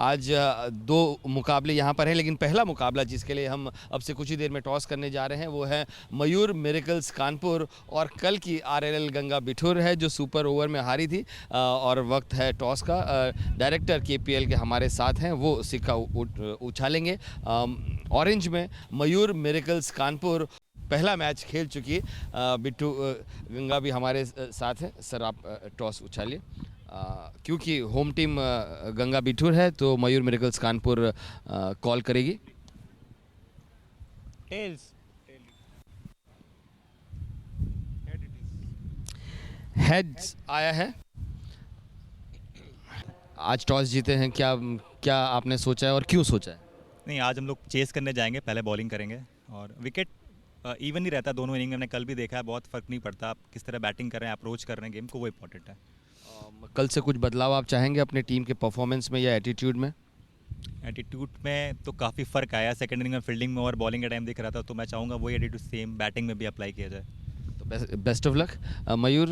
आज दो मुकाबले यहाँ पर हैं, लेकिन पहला मुकाबला जिसके लिए हम अब से कुछ ही देर में टॉस करने जा रहे हैं वो है मयूर मिरेकल्स कानपुर और कल की RLL गंगा बिठूर है जो सुपर ओवर में हारी थी। और वक्त है टॉस का। डायरेक्टर KPL के हमारे साथ हैं, वो सिक्का उछालेंगे। ऑरेंज में मयूर मिरेकल्स कानपुर पहला मैच खेल चुकी है। बिट्टू गंगा भी हमारे साथ हैं। सर आप टॉस उछालिए। क्योंकि होम टीम गंगा बिठूर है तो मयूर मिरेकल्स कानपुर कॉल करेगी। हेड्स आया है। आज टॉस जीते हैं, क्या क्या आपने सोचा है और क्यों सोचा है? नहीं, आज हम लोग चेस करने जाएंगे, पहले बॉलिंग करेंगे और विकेट इवन ही रहता है दोनों इनिंग में। हमने कल भी देखा है, बहुत फ़र्क नहीं पड़ता आप किस तरह बैटिंग कर रहे हैं, अप्रोच कर रहे हैं गेम को, वो इंपॉर्टेंट है। कल से कुछ बदलाव आप चाहेंगे अपने टीम के परफॉर्मेंस में या एटीट्यूड में? एटीट्यूड में तो काफ़ी फ़र्क आया। सेकंड इनिंग में फील्डिंग में और बॉलिंग का टाइम दिख रहा था, तो मैं चाहूँगा वही एटीट्यूड सेम बैटिंग में भी अप्लाई किया जाए। तो best of luck. Mayur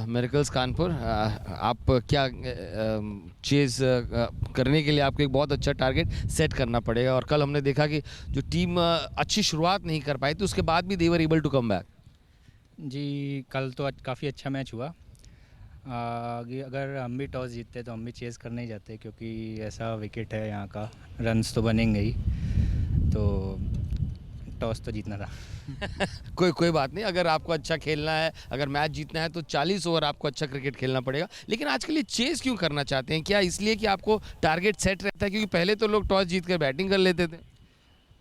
miracles Kanpur, आप क्या चेज़ करने के लिए आपको एक बहुत अच्छा टारगेट सेट करना पड़ेगा। और कल हमने देखा कि जो टीम अच्छी शुरुआत नहीं कर पाई थी उसके बाद भी they were able to come back. जी, कल तो काफ़ी अच्छा मैच हुआ। अगर हम भी टॉस जीतते तो हम भी चेज़ करने ही जाते, क्योंकि ऐसा विकेट है यहाँ का, रन्स तो बनेंगे ही, तो टॉस तो जीतना था। कोई बात नहीं। अगर आपको अच्छा खेलना है, अगर मैच जीतना है तो 40 ओवर आपको अच्छा क्रिकेट खेलना पड़ेगा। लेकिन आज के लिए चेज़ क्यों करना चाहते हैं? क्या इसलिए कि आपको टारगेट सेट रहता है? क्योंकि पहले तो लोग टॉस जीत कर बैटिंग कर लेते थे।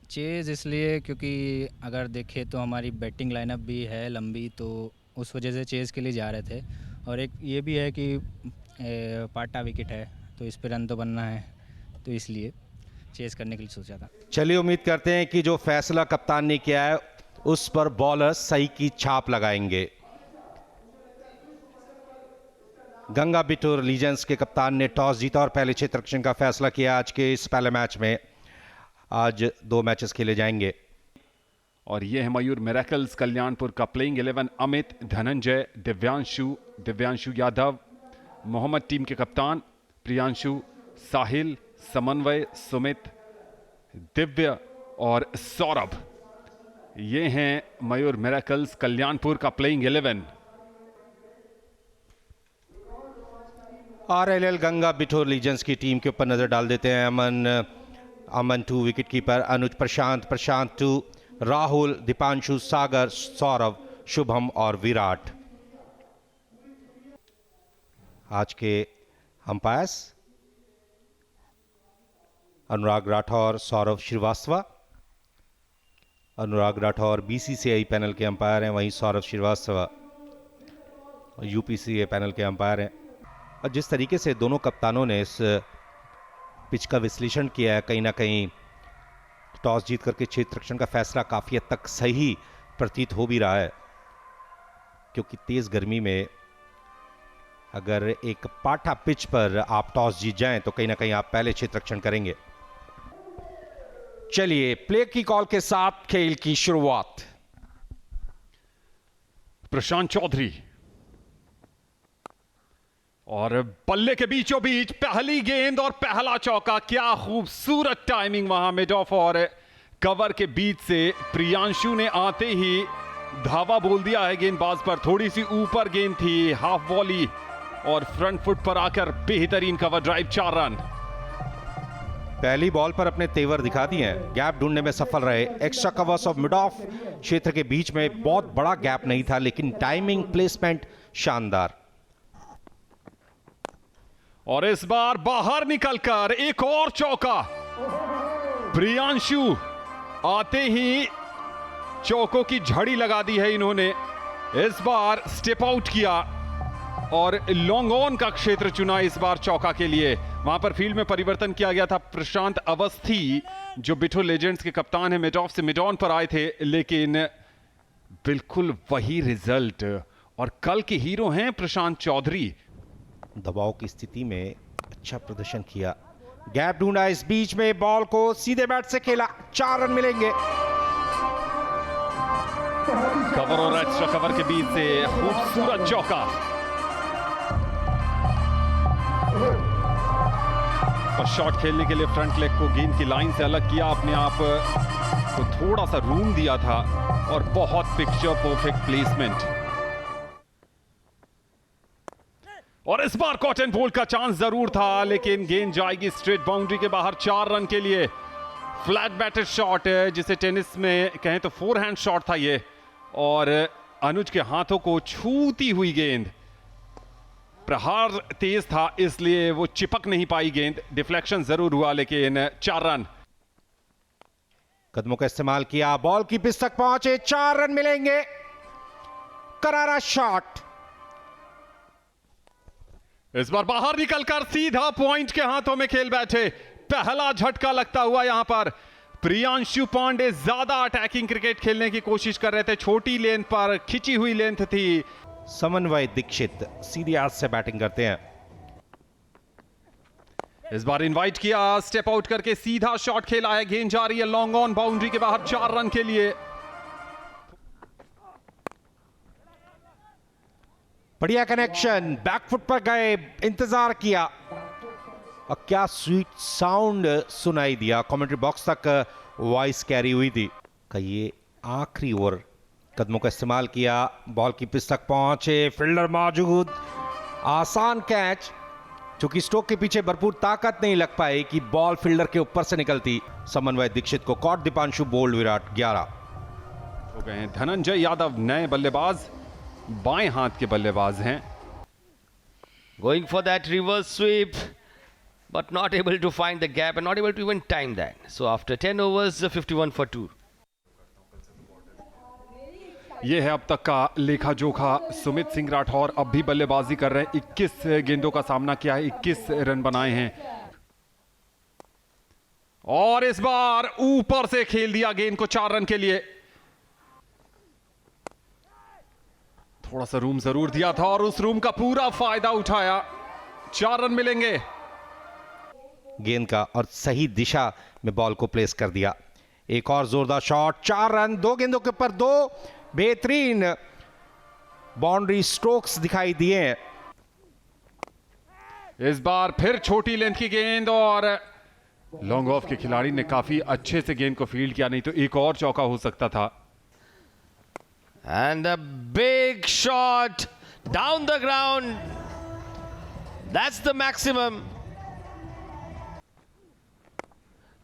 चेज़ इसलिए क्योंकि अगर देखें तो हमारी बैटिंग लाइनअप भी है लंबी, तो उस वजह से चेज़ के लिए जा रहे थे। और एक ये भी है कि पाटा विकेट है तो इस पर रन तो बनना है, तो इसलिए चेज़ करने के लिए सोचा था। चलिए, उम्मीद करते हैं कि जो फैसला कप्तान ने किया है उस पर बॉलर्स सही की छाप लगाएंगे। गंगा बिठूर लीजेंड्स के कप्तान ने टॉस जीता और पहले क्षेत्र रक्षण का फैसला किया। आज के इस पहले मैच में आज 2 मैचेस खेले जाएंगे। और ये है मयूर मिरेकल्स कल्याणपुर का प्लेइंग 11। अमित, धनंजय, दिव्यांशु यादव, मोहम्मद टीम के कप्तान, प्रियांशु, साहिल, समन्वय, सुमित, दिव्य और सौरभ। ये हैं मयूर मिरेकल्स कल्याणपुर का playing 11। RLL Ganga Bithoor legends की टीम के ऊपर नजर डाल देते हैं। अमन 2 विकेट कीपर, अनुज प्रशांत 2, राहुल, दीपांशु, सागर, सौरभ, शुभम और विराट। आज के अंपायर्स अनुराग राठौर, सौरभ श्रीवास्तव। अनुराग राठौर BCCI पैनल के अंपायर हैं, वहीं सौरभ श्रीवास्तव UPCA पैनल के अंपायर हैं। और जिस तरीके से दोनों कप्तानों ने इस पिच का विश्लेषण किया है, कहीं ना कहीं टॉस जीत करके क्षेत्र रक्षण का फैसला काफी हद तक सही प्रतीत हो भी रहा है, क्योंकि तेज गर्मी में अगर एक पाठा पिच पर आप टॉस जीत जाएं तो कहीं ना कहीं आप पहले क्षेत्र रक्षण करेंगे। चलिए, प्ले की कॉल के साथ खेल की शुरुआत। प्रशांत चौधरी और बल्ले के बीचों बीच पहली गेंद और पहला चौका। क्या खूबसूरत टाइमिंग वहां मिड ऑफ और कवर के बीच से प्रियांशु ने आते ही धावा बोल दिया है गेंदबाज पर। थोड़ी सी ऊपर गेंद थी, हाफ वॉली और फ्रंट फुट पर आकर बेहतरीन कवर ड्राइव, 4 रन। पहली बॉल पर अपने तेवर दिखा दिए हैं, गैप ढूंढने में सफल रहे। Extra covers of mid of क्षेत्र के बीच में बहुत बड़ा गैप नहीं था, लेकिन टाइमिंग, प्लेसमेंट शानदार। और इस बार बाहर निकलकर एक और चौका। प्रियांशु आते ही चौकों की झड़ी लगा दी है इन्होंने। इस बार स्टेप आउट किया और लॉन्ग ऑन का क्षेत्र चुना इस बार चौका के लिए। वहां पर फील्ड में परिवर्तन किया गया था। प्रशांत अवस्थी जो बिठूर लीजेंड्स के कप्तान है, मिड ऑफ से मिड ऑन पर आए थे, लेकिन बिल्कुल वही रिजल्ट। और कल के हीरो हैं प्रशांत चौधरी। दबाव की स्थिति में अच्छा प्रदर्शन किया, गैप ढूंढा, इस बीच में बॉल को सीधे बैट से खेला, 4 रन मिलेंगे। कवर और एक्स्ट्रा कवर के बीच से खूबसूरत चौका। और शॉट खेलने के लिए फ्रंट लेग को गेंद की लाइन से अलग किया, अपने आप को थोड़ा सा रूम दिया था और बहुत पिक्चर परफेक्ट प्लेसमेंट। और इस बार कॉट एंड बोल्ड का चांस जरूर था, लेकिन गेंद जाएगी स्ट्रेट बाउंड्री के बाहर 4 रन के लिए। फ्लैट बैटेड शॉट है, जिसे टेनिस में कहें तो फोरहैंड शॉट था ये, और अनुज के हाथों को छूती हुई गेंद। प्रहार तेज था इसलिए वो चिपक नहीं पाई गेंद, डिफ्लेक्शन जरूर हुआ, लेकिन 4 रन। कदमों का इस्तेमाल किया, बॉल की पिच तक पहुंचे, 4 रन मिलेंगे। करारा शॉट, इस बार बाहर निकलकर सीधा पॉइंट के हाथों में खेल बैठे। पहला झटका लगता हुआ यहां पर प्रियांशु पांडे ज्यादा अटैकिंग क्रिकेट खेलने की कोशिश कर रहे थे, छोटी लेंथ पर खिंची हुई लेंथ थी। समन्वय दीक्षित सीधी हाथ से बैटिंग करते हैं। इस बार इनवाइट किया, स्टेप आउट करके सीधा शॉट खेला है, गेंद जा रही है लॉन्ग ऑन बाउंड्री के बाहर 4 रन के लिए। बढ़िया कनेक्शन, बैकफुट पर गए, इंतजार किया और क्या स्वीट साउंड सुनाई दिया। कमेंट्री बॉक्स तक वॉइस कैरी हुई थी कि ये आखिरी ओवर। कदमों का इस्तेमाल किया, बॉल की पिच तक पहुंचे, फील्डर मौजूद, आसान कैच। चूंकि स्टोक के पीछे भरपूर ताकत नहीं लग पाई कि बॉल फील्डर के ऊपर से निकलती। समन्वय दीक्षित को कॉट, दीपांशु बोल्ड, विराट 11 हो गए हैं। धनंजय यादव नए बल्लेबाज, बाएं हाथ के बल्लेबाज हैं। Going for that reverse sweep, but not able to find the gap and not able to even time that. So after 10 overs, 51 for 2. यह है अब तक का लेखा जोखा। सुमित सिंह राठौर अब भी बल्लेबाजी कर रहे हैं, 21 गेंदों का सामना किया है, 21 रन बनाए हैं। और इस बार ऊपर से खेल दिया गेंद को 4 रन के लिए। थोड़ा सा रूम जरूर दिया था और उस रूम का पूरा फायदा उठाया, 4 रन मिलेंगे। गेंद का और सही दिशा में बॉल को प्लेस कर दिया। एक और जोरदार शॉट, 4 रन, 2 गेंदों के ऊपर 2 बेहतरीन बाउंड्री स्ट्रोक्स दिखाई दिए। इस बार फिर छोटी लेंथ की गेंद और लॉन्ग ऑफ के खिलाड़ी ने काफी अच्छे से गेंद को फील्ड किया, नहीं तो एक और चौका हो सकता था। And a big shot down the ground. That's the maximum.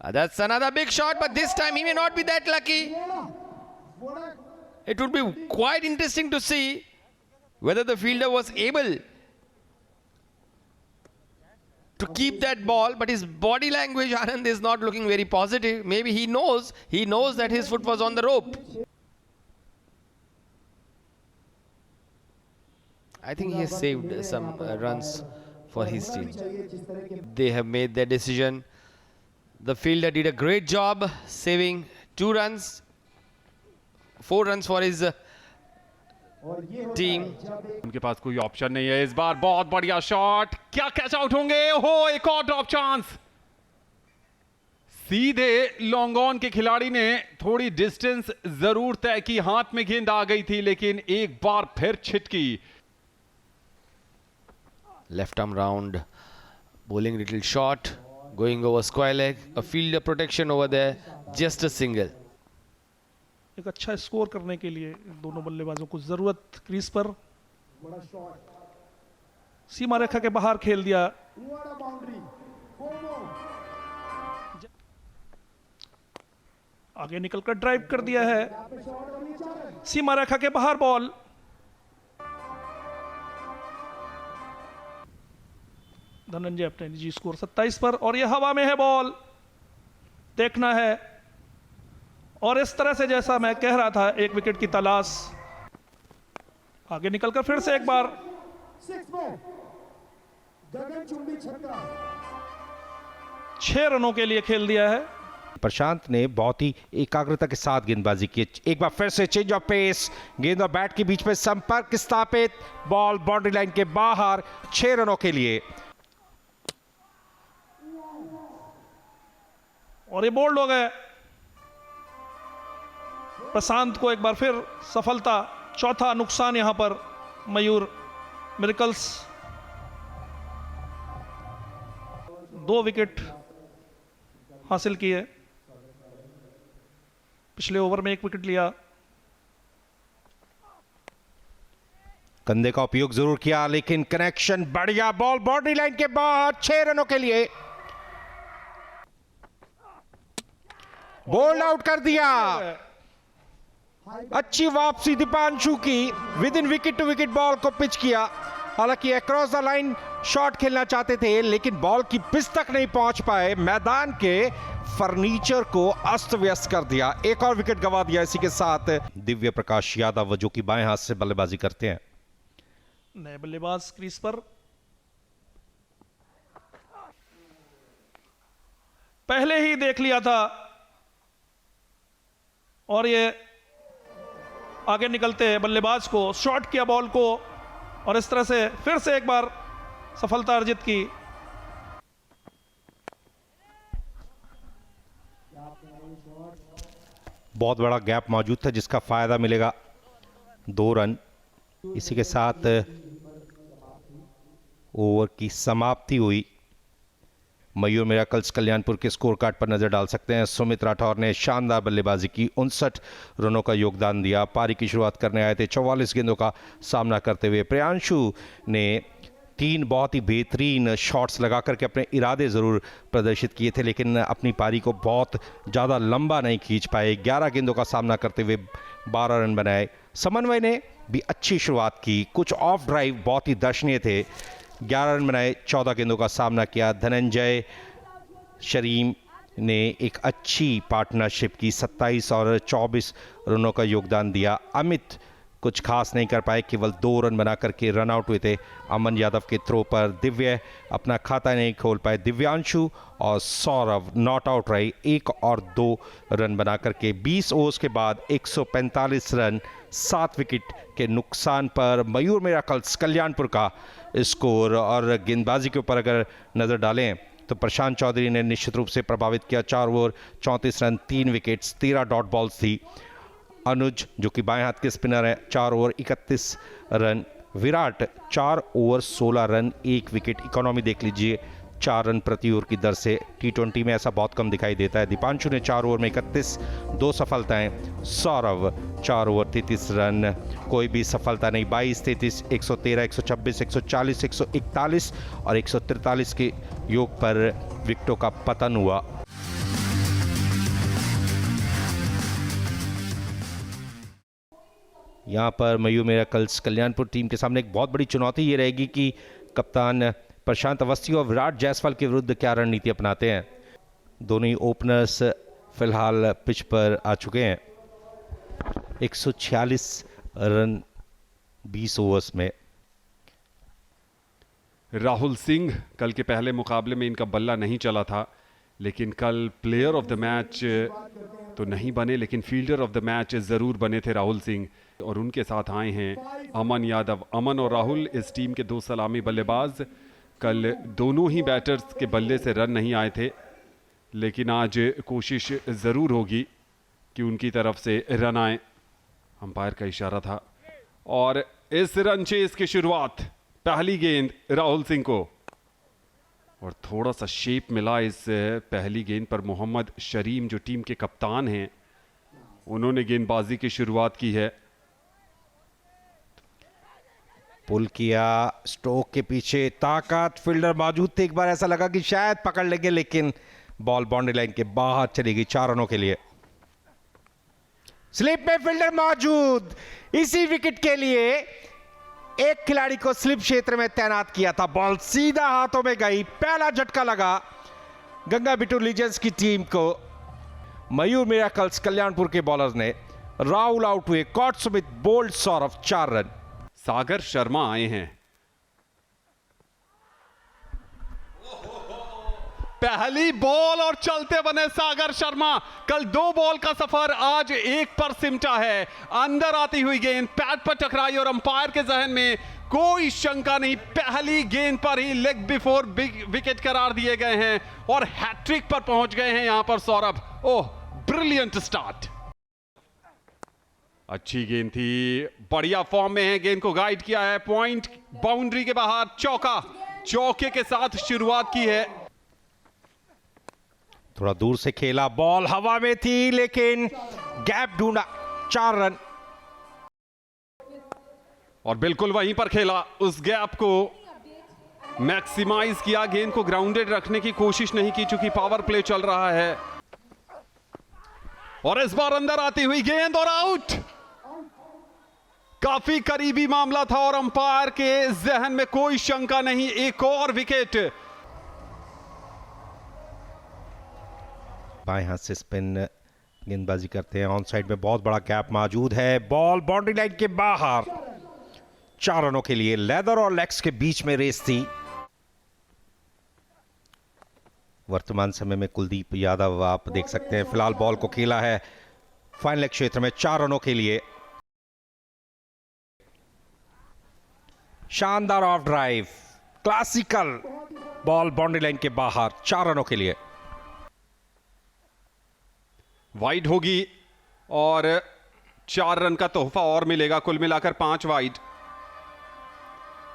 That's another big shot, but this time he may not be that lucky. It would be quite interesting to see whether the fielder was able to keep that ball, but his body language, Anand, is not looking very positive. Maybe he knows that his foot was on the rope. I think he has saved some runs for his team. They have made their decision. The fielder did a great job saving 2 runs, 4 runs for his team. उनके पास कोई option नहीं है। इस बार बहुत बढ़िया shot, क्या catch out होंगे? हो, एक और ड्रॉप चांस। सीधे लॉन्ग ऑन के खिलाड़ी ने थोड़ी डिस्टेंस जरूर तय की, हाथ में गेंद आ गई थी, लेकिन एक बार फिर छिटकी। Left arm round, bowling little short, going over square leg, a fielder protection over there, just a single. एक अच्छा स्कोर करने के लिए दोनों बल्लेबाजों को जरूरत क्रीज पर सीमा रेखा के बाहर खेल दिया। आगे निकलकर ड्राइव कर दिया है, सीमा रेखा के बाहर बॉल। धनंजय अपने निजी स्कोर 27 पर, और यह हवा में है बॉल, देखना है। और इस तरह से जैसा मैं कह रहा था, एक विकेट की तलाश। आगे निकलकर फिर से एक बार 6 रनों के लिए खेल दिया है। प्रशांत ने बहुत ही एकाग्रता के साथ गेंदबाजी की। एक बार फिर से चेंज ऑफ पेस, गेंद और बैट के बीच में संपर्क स्थापित, बॉल बाउंड्री लाइन के बाहर, 6 रनों के लिए। और ये बोल्ड हो गए। प्रशांत को एक बार फिर सफलता, चौथा नुकसान यहां पर मयूर मिरेकल्स। 2 विकेट हासिल किए। पिछले ओवर में 1 विकेट लिया। कंधे का उपयोग जरूर किया लेकिन कनेक्शन बढ़िया, बॉल बाउंड्री लाइन के बाद 6 रनों के लिए बोल्ड आउट कर दिया। अच्छी वापसी दीपांशु की, within wicket to wicket ball को पिच किया। हालांकि अक्रॉस द लाइन शॉट खेलना चाहते थे लेकिन बॉल की पिच तक नहीं पहुंच पाए। मैदान के फर्नीचर को अस्त व्यस्त कर दिया। एक और विकेट गंवा दिया। इसी के साथ दिव्य प्रकाश यादव जो कि बाएं हाथ से बल्लेबाजी करते हैं, नए बल्लेबाज क्रीज पर। पहले ही देख लिया था और ये आगे निकलते बल्लेबाज को शॉट किया बॉल को और इस तरह से फिर से एक बार सफलता अर्जित की। बहुत बड़ा गैप मौजूद था जिसका फायदा मिलेगा। 2 रन। इसी के साथ ओवर की समाप्ति हुई। मयूर मिरेकल्स कल्याणपुर के स्कोर कार्ड पर नजर डाल सकते हैं। सुमित राठौर ने शानदार बल्लेबाजी की, 59 रनों का योगदान दिया। पारी की शुरुआत करने आए थे 44 गेंदों का सामना करते हुए। प्रियांशु ने 3 बहुत ही बेहतरीन शॉट्स लगा करके अपने इरादे ज़रूर प्रदर्शित किए थे लेकिन अपनी पारी को बहुत ज़्यादा लंबा नहीं खींच पाए। 11 गेंदों का सामना करते हुए 12 रन बनाए। समन्वय ने भी अच्छी शुरुआत की, कुछ ऑफ ड्राइव बहुत ही दर्शनीय थे। 11 रन बनाए, 14 गेंदों का सामना किया। धनंजय शरीम ने एक अच्छी पार्टनरशिप की, 27 और 24 रनों का योगदान दिया। अमित कुछ खास नहीं कर पाए, केवल 2 रन बना करके रन आउट हुए थे अमन यादव के थ्रो पर। दिव्य अपना खाता नहीं खोल पाए। दिव्यांशु और सौरभ नॉट आउट रहे, 1 और 2 रन बना करके। 20 ओवर्स के बाद 145 रन, 7 विकेट के नुकसान पर मयूर मिरेकल्स कल्याणपुर का स्कोर। और गेंदबाजी के ऊपर अगर नज़र डालें तो प्रशांत चौधरी ने निश्चित रूप से प्रभावित किया। 4 over 34 run, 3 wickets, 13 dot balls थी। अनुज जो कि बाएं हाथ के स्पिनर है, 4 over 31 run. Virat 4 over 16 run, 1 wicket. Economy देख लीजिए, 4 रन प्रति ओवर की दर से। T20 में ऐसा बहुत कम दिखाई देता है। दीपांशु ने 4 ओवर में 31, 2 सफलताएं। सौरभ 4 ओवर 33 रन, कोई भी सफलता नहीं। 22, 33, 113, 126, 140, 141 और 143 के योग पर विकेटों का पतन हुआ। यहाँ पर मयूर मिरेकल्स कल्याणपुर टीम के सामने एक बहुत बड़ी चुनौती ये रहेगी कि कप्तान प्रशांत अवस्थी और विराट जायसवाल के विरुद्ध क्या रणनीति अपनाते हैं। दोनों ही ओपनर्स फिलहाल पिच पर आ चुके हैं। 146 रन 20 ओवर्स में। राहुल सिंह कल के पहले मुकाबले में इनका बल्ला नहीं चला था लेकिन कल प्लेयर ऑफ द मैच तो नहीं बने लेकिन फील्डर ऑफ द मैच ज़रूर बने थे राहुल सिंह। और उनके साथ आए हैं अमन यादव। अमन और राहुल इस टीम के 2 सलामी बल्लेबाज। कल दोनों ही बैटर्स के बल्ले से रन नहीं आए थे लेकिन आज कोशिश ज़रूर होगी कि उनकी तरफ से रन आए। अंपायर का इशारा था और इस रन चेस की शुरुआत, पहली गेंद राहुल सिंह को और थोड़ा सा शेप मिला इस पहली गेंद पर। मोहम्मद शरीम जो टीम के कप्तान हैं उन्होंने गेंदबाजी की शुरुआत की है। पुल किया, स्ट्रोक के पीछे ताकत, फील्डर मौजूद थे। एक बार ऐसा लगा कि शायद पकड़ लेंगे लेकिन बॉल बाउंड्री लाइन के बाहर चली गई। 4 रनों के लिए। स्लिप में फील्डर मौजूद। इसी विकेट के लिए एक खिलाड़ी को स्लिप क्षेत्र में तैनात किया था। बॉल सीधा हाथों में गई, पहला झटका लगा गंगा बिटूर लीजेंड्स की टीम को। मयूर मिरेकल्स कल्याणपुर के बॉलर्स ने राहुल आउट हुए। Caught Sumit, bowled Saurabh, 4 run. Sagar Sharma आए हैं। पहली बॉल और चलते बने सागर शर्मा। कल 2 बॉल का सफर, आज 1 पर सिमटा है। अंदर आती हुई गेंद पैड पर टकराई और अंपायर के जहन में कोई शंका नहीं, पहली गेंद पर ही लेग बिफोर बिग विकेट करार दिए गए हैं और हैट्रिक पर पहुंच गए हैं यहां पर सौरभ। ओह, ब्रिलियंट स्टार्ट। अच्छी गेंद थी, बढ़िया फॉर्म में है, गेंद को गाइड किया है, पॉइंट बाउंड्री के बाहर, चौका। चौके के साथ शुरुआत की है। थोड़ा दूर से खेला, बॉल हवा में थी लेकिन गैप ढूंढा, 4 रन। और बिल्कुल वहीं पर खेला, उस गैप को मैक्सिमाइज किया, गेंद को ग्राउंडेड रखने की कोशिश नहीं की चूंकि पावर प्ले चल रहा है। और इस बार अंदर आती हुई गेंद और आउट। काफी करीबी मामला था और अंपायर के जहन में कोई शंका नहीं, एक और विकेट। बाएं हाथ से स्पिन गेंदबाजी करते हैं, ऑन साइड में बहुत बड़ा गैप मौजूद है, बॉल बाउंड्री लाइन के बाहर। 4 रनों के लिए लेदर और लेग्स के बीच में रेस थी। वर्तमान समय में कुलदीप यादव आप देख सकते हैं, फिलहाल बॉल को खेला है फाइनल क्षेत्र में 4 रनों के लिए। शानदार of drive, classical ball boundary line के बाहर, 4 रनों के लिए। वाइड होगी और 4 रन का तोहफा और मिलेगा, कुल मिलाकर 5 वाइड।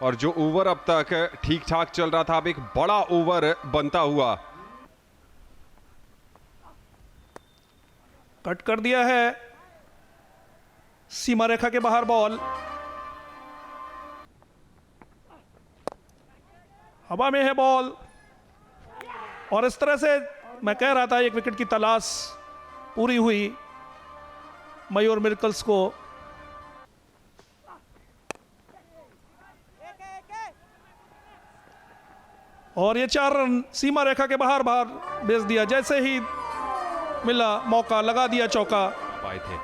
और जो ओवर अब तक ठीक ठाक चल रहा था, अब एक बड़ा ओवर बनता हुआ। कट कर दिया है, सीमा रेखा के बाहर बॉल, हवा में है बॉल। और इस तरह से मैं कह रहा था एक विकेट की तलाश पूरी हुई मयूर मिरेकल्स को। और ये 4 रन सीमा रेखा के बाहर भेज दिया, जैसे ही मिला मौका लगा दिया चौका। आए थे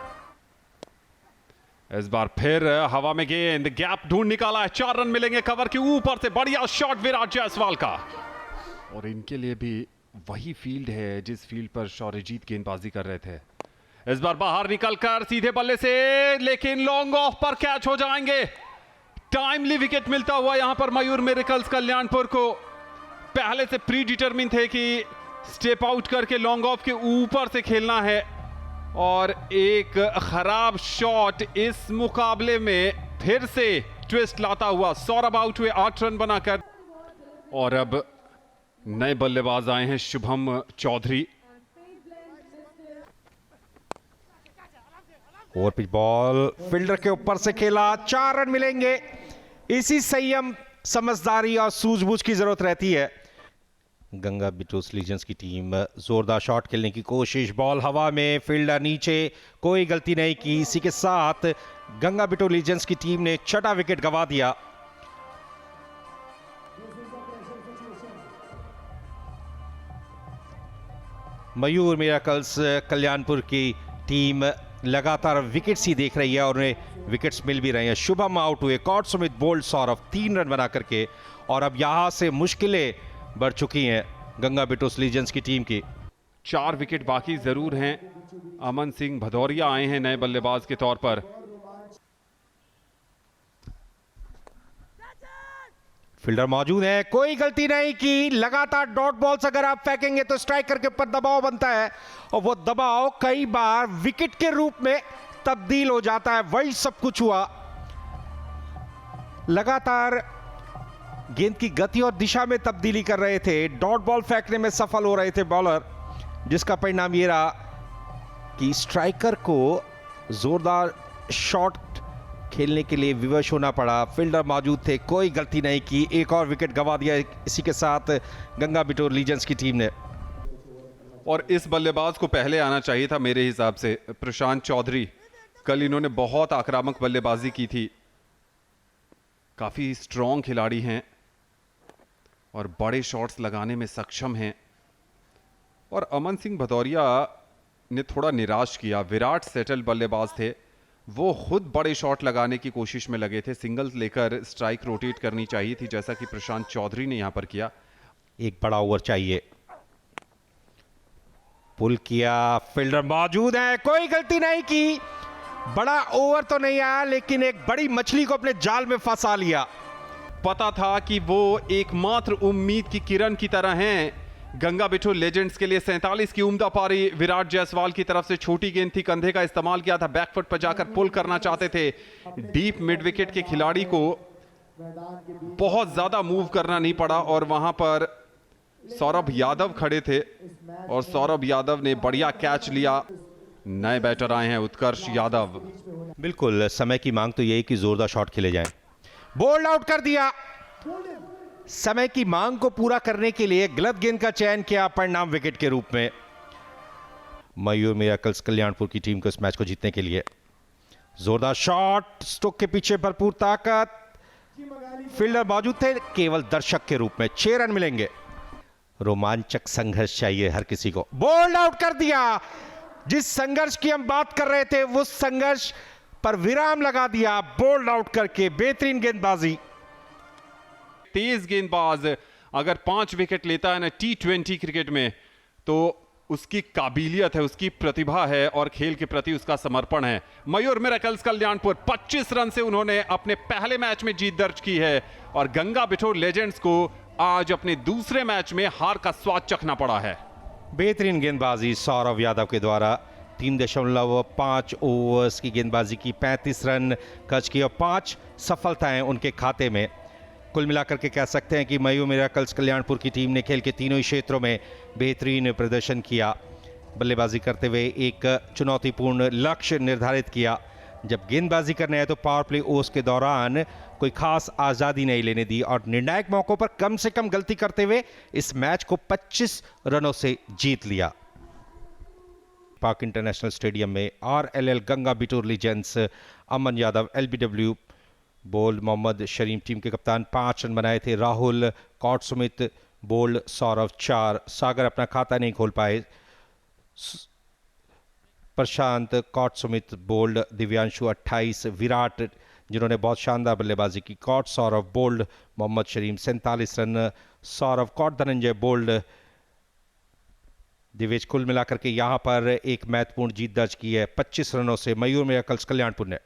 इस बार फिर हवा में गेंद, गैप ढूंढ निकाला है, 4 रन मिलेंगे कवर के ऊपर से। बढ़िया शॉट विराट जायसवाल का। और इनके लिए भी वही फील्ड है जिस फील्ड पर शौर्यजीत गेंदबाजी कर रहे थे। इस बार बाहर निकलकर सीधे बल्ले से, लेकिन लॉन्ग ऑफ पर कैच हो जाएंगे। टाइमली विकेट मिलता हुआ यहां पर मयूर मिरेकल्स कल्याणपुर को। पहले से प्री डिटरमिन थे कि स्टेप आउट करके लॉन्ग ऑफ के ऊपर से खेलना है। और एक खराब शॉट इस मुकाबले में फिर से ट्विस्ट लाता हुआ। सौरभ आउट हुए 8 रन बनाकर। और अब नए बल्लेबाज आए हैं, Shubham Chaudhary. Over pitch ball fielder के ऊपर से खेला, 4 रन मिलेंगे। इसी संयम, समझदारी और सूझबूझ की जरूरत रहती है। गंगा बिटोस लीजेंड्स की टीम जोरदार शॉट खेलने की कोशिश, बॉल हवा में, फील्डर नीचे, कोई गलती नहीं की। इसी के साथ गंगा बिटोस लीजेंड्स की टीम ने 6वां विकेट गंवा दिया। मयूर मिरेकल्स कल्याणपुर की टीम लगातार विकेट्स ही देख रही है और उन्हें विकेट्स मिल भी रहे हैं। शुभम आउट हुए, caught Sumit bowled, Saurabh 3 run बना करके। और अब यहां से मुश्किलें बढ़ चुकी हैं गंगा बिटोस लीजेंड्स की टीम की। 4 विकेट बाकी जरूर हैं। अमन सिंह भदौरिया आए हैं नए बल्लेबाज के तौर पर। फील्डर मौजूद है, कोई गलती नहीं की। लगातार डॉट बॉल्स अगर आप फेंकेंगे तो स्ट्राइकर के ऊपर दबाव बनता है और वो दबाव कई बार विकेट के रूप में तब्दील हो जाता है। वही सब कुछ हुआ। लगातार गेंद की गति और दिशा में तब्दीली कर रहे थे, डॉट बॉल फेंकने में सफल हो रहे थे बॉलर, जिसका परिणाम ये रहा कि स्ट्राइकर को जोरदार शॉट खेलने के लिए विवश होना पड़ा। फील्डर मौजूद थे, कोई गलती नहीं की, एक और विकेट गंवा दिया इसी के साथ गंगा बिटोर लीजेंड्स की टीम ने। और इस बल्लेबाज को पहले आना चाहिए था मेरे हिसाब से, प्रशांत चौधरी। कल इन्होंने बहुत आक्रामक बल्लेबाजी की थी। काफी स्ट्रॉन्ग खिलाड़ी हैं और बड़े शॉट्स लगाने में सक्षम हैं। और अमन सिंह भदौरिया ने थोड़ा निराश किया। विराट सेटल बल्लेबाज थे, वो खुद बड़े शॉट लगाने की कोशिश में लगे थे। सिंगल्स लेकर स्ट्राइक रोटेट करनी चाहिए थी, जैसा कि प्रशांत चौधरी ने यहां पर किया। एक बड़ा ओवर चाहिए। पुल किया, फील्डर मौजूद है, कोई गलती नहीं की। बड़ा ओवर तो नहीं आया लेकिन एक बड़ी मछली को अपने जाल में फंसा लिया। पता था कि वो एकमात्र उम्मीद की किरण की तरह हैं गंगा बिटोर लीजेंड्स के लिए। 47 की उम्दा पारी विराट जायसवाल की तरफ से। छोटी गेंद थी, कंधे का इस्तेमाल किया था, बैकफुट पर जाकर पुल करना चाहते थे। डीप मिड विकेट के खिलाड़ी को बहुत ज्यादा मूव करना नहीं पड़ा और वहां पर सौरभ यादव खड़े थे और सौरभ यादव ने बढ़िया कैच लिया। नए बैटर आए हैं उत्कर्ष यादव। बिल्कुल समय की मांग तो यही कि जोरदार शॉट खेले जाएं। बोल्ड आउट कर दिया। समय की मांग को पूरा करने के लिए गलत गेंद का चयन किया परिणाम विकेट के रूप में। मयूर मिरेकल्स कल्याणपुर की टीम को इस मैच को जीतने के लिए जोरदार शॉट, स्टोक के पीछे भरपूर ताकत, फील्डर मौजूद थे, केवल दर्शक के रूप में 6 रन मिलेंगे। रोमांचक संघर्ष चाहिए हर किसी को। बोल्ड आउट कर दिया। जिस संघर्ष की हम बात कर रहे थे उस संघर्ष पर विराम लगा दिया बोल्ड आउट करके। बेहतरीन गेंदबाजी। तेज गेंदबाज अगर 5 विकेट लेता है ना T20 क्रिकेट में, तो उसकी काबिलियत है, उसकी प्रतिभा है और खेल के प्रति उसका समर्पण है। मयूर मिरेकल्स कल्याणपुर 25 रन से उन्होंने अपने पहले मैच में जीत दर्ज की है और गंगा बिठूर लेजेंड्स को आज अपने दूसरे मैच में हार का स्वाद चखना पड़ा है। बेहतरीन गेंदबाजी सौरभ यादव के द्वारा। 3.5 ओवर्स की गेंदबाजी की 35 रन खर्च किए और 5 सफलताएं उनके खाते में। कुल मिलाकर के कह सकते हैं कि मयूर मिरेकल्स कल्याणपुर की टीम ने खेल के तीनों ही क्षेत्रों में बेहतरीन प्रदर्शन किया। बल्लेबाजी करते हुए एक चुनौतीपूर्ण लक्ष्य निर्धारित किया। जब गेंदबाजी करने आए तो पावर प्ले ओवर्स के दौरान कोई खास आज़ादी नहीं लेने दी और निर्णायक मौकों पर कम से कम गलती करते हुए इस मैच को 25 रनों से जीत लिया। पाक इंटरनेशनल स्टेडियम में RLL Ganga Bithoor Legends Aman Yadav LBW bowled Mohammad Sharim टीम के कप्तान 5 रन बनाए थे। राहुल कॉट सुमित बोल्ड, सौरभ 4, सागर अपना खाता नहीं खोल पाए। प्रशांत कॉट सुमित बोल्ड, दिव्यांशु 28, विराट जिन्होंने बहुत शानदार बल्लेबाजी की caught, Saurabh bowled, Mohammad Sharim 47 run, Saurabh caught, Dhananjay bowled, Divesh. कुल मिलाकर के यहां पर एक महत्वपूर्ण जीत दर्ज की है 25 रनों से मयूर मिरेकल्स कल्याणपुर ने।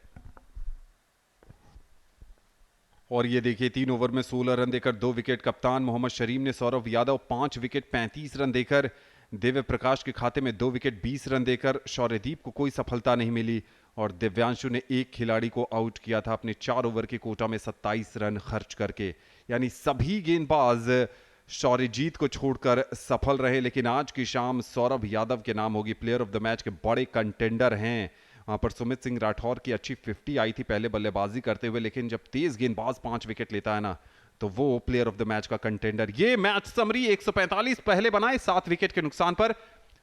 और ये देखिए 3 ओवर में 16 रन देकर 2 विकेट कप्तान मोहम्मद शरीम ने, सौरभ यादव 5 विकेट 35 रन देकर, दिव्य प्रकाश के खाते में 2 विकेट 20 रन देकर, शौर्यदीप को कोई सफलता नहीं मिली और दिव्यांशु ने एक खिलाड़ी को आउट किया था अपने 4 ओवर के कोटा में 27 रन खर्च करके। यानी सभी गेंदबाज शौर्यजीत को छोड़कर सफल रहे। लेकिन आज की शाम सौरभ यादव के नाम होगी, प्लेयर ऑफ द मैच के बड़े कंटेंडर हैं। वहां पर सुमित सिंह राठौर की अच्छी 50 आई थी पहले बल्लेबाजी करते हुए, लेकिन जब तेज गेंदबाज 5 विकेट लेता है ना तो वो प्लेयर ऑफ द मैच का कंटेंडर। ये मैच समरी 145 पहले बनाए 7 विकेट के नुकसान पर।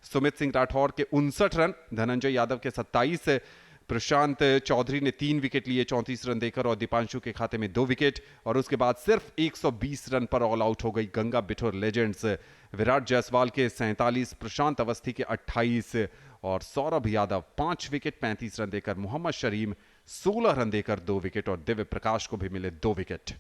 सुमित सिंह राठौर के 59 रन, धनंजय यादव के 27, प्रशांत चौधरी ने 3 विकेट लिए 34 रन देकर और दीपांशु के खाते में 2 विकेट। और उसके बाद सिर्फ 120 रन पर ऑल आउट हो गई गंगा बिठूर लेजेंड्स। विराट जायसवाल के 47, प्रशांत अवस्थी के 28 और सौरभ यादव 5 विकेट 35 रन देकर, मोहम्मद शरीम 16 रन देकर 2 विकेट और दिव्य प्रकाश को भी मिले 2 विकेट।